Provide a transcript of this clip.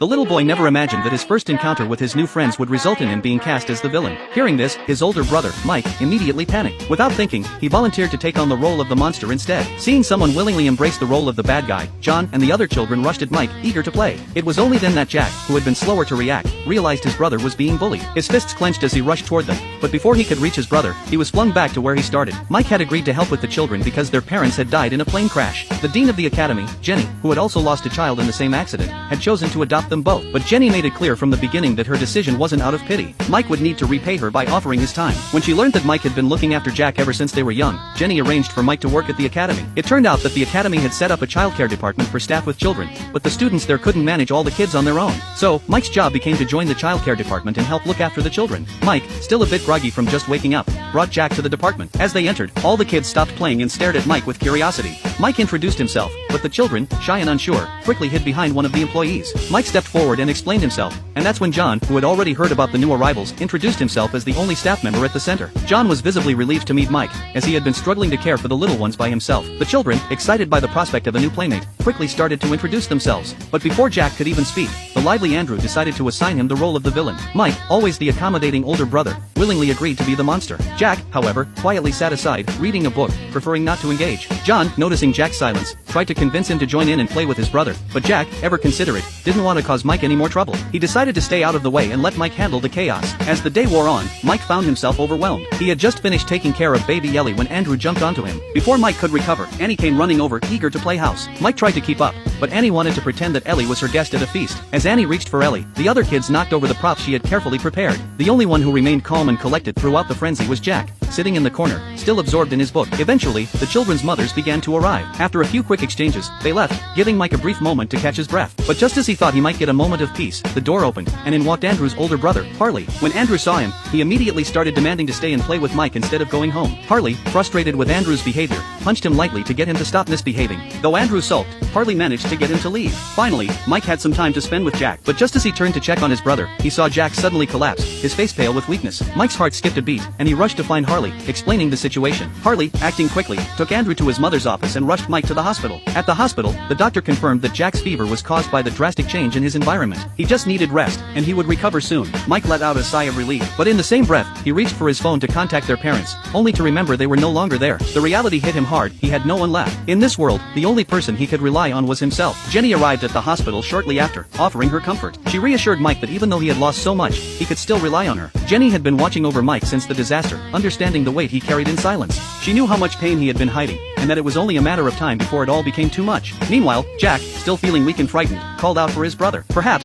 The little boy never imagined that his first encounter with his new friends would result in him being cast as the villain. Hearing this, his older brother, Mike, immediately panicked. Without thinking, he volunteered to take on the role of the monster instead. Seeing someone willingly embrace the role of the bad guy, John and the other children rushed at Mike, eager to play. It was only then that Jack, who had been slower to react, realized his brother was being bullied. His fists clenched as he rushed toward them, but before he could reach his brother, he was flung back to where he started. Mike had agreed to help with the children because their parents had died in a plane crash. The dean of the academy, Jenny, who had also lost a child in the same accident, had chosen to adopt them both. But Jenny made it clear from the beginning that her decision wasn't out of pity. Mike would need to repay her by offering his time. When she learned that Mike had been looking after Jack ever since they were young, Jenny arranged for Mike to work at the academy. It turned out that the academy had set up a childcare department for staff with children, but the students there couldn't manage all the kids on their own. So, Mike's job became to join the childcare department and help look after the children. Mike, still a bit groggy from just waking up, brought Jack to the department. As they entered, all the kids stopped playing and stared at Mike with curiosity. Mike introduced himself, but the children, shy and unsure, quickly hid behind one of the employees. Mike stepped forward and explained himself, and that's when John, who had already heard about the new arrivals, introduced himself as the only staff member at the center. John was visibly relieved to meet Mike, as he had been struggling to care for the little ones by himself. The children, excited by the prospect of a new playmate, quickly started to introduce themselves. But before Jack could even speak, the lively Andrew decided to assign him the role of the villain. Mike, always the accommodating older brother, willingly agreed to be the monster. Jack, however, quietly sat aside, reading a book, preferring not to engage. John, noticing Jack's silence, tried to convince him to join in and play with his brother, but Jack, ever considerate, didn't want to cause Mike any more trouble. He decided to stay out of the way and let Mike handle the chaos. As the day wore on, Mike found himself overwhelmed. He had just finished taking care of baby Ellie when Andrew jumped onto him. Before Mike could recover, Annie came running over, eager to play house. Mike tried to keep up, but Annie wanted to pretend that Ellie was her guest at a feast. As Annie reached for Ellie, the other kids knocked over the props she had carefully prepared. The only one who remained calm and collected throughout the frenzy was Jack, sitting in the corner, still absorbed in his book. Eventually, the children's mothers began to arrive. After a few quick exchanges, they left, giving Mike a brief moment to catch his breath. But just as he thought he might get a moment of peace, the door opened, and in walked Andrew's older brother, Harley. When Andrew saw him, he immediately started demanding to stay and play with Mike instead of going home. Harley, frustrated with Andrew's behavior, punched him lightly to get him to stop misbehaving. Though Andrew sulked, Harley managed to get him to leave. Finally, Mike had some time to spend with Jack, but just as he turned to check on his brother, he saw Jack suddenly collapse, his face pale with weakness. Mike's heart skipped a beat, and he rushed to find Harley, explaining the situation. Harley, acting quickly, took Andrew to his mother's office and rushed Mike to the hospital. At the hospital, the doctor confirmed that Jack's fever was caused by the drastic change in his environment. He just needed rest, and he would recover soon. Mike let out a sigh of relief, but in the same breath, he reached for his phone to contact their parents, only to remember they were no longer there. The reality hit him hard, he had no one left. In this world, the only person he could rely on was himself. Jenny arrived at the hospital shortly after, offering her comfort. She reassured Mike that even though he had lost so much, he could still rely on her. Jenny had been watching over Mike since the disaster, understanding the weight he carried in silence. She knew how much pain he had been hiding, and that it was only a matter of time before it all became too much. Meanwhile, Jack, still feeling weak and frightened, called out for his brother. Perhaps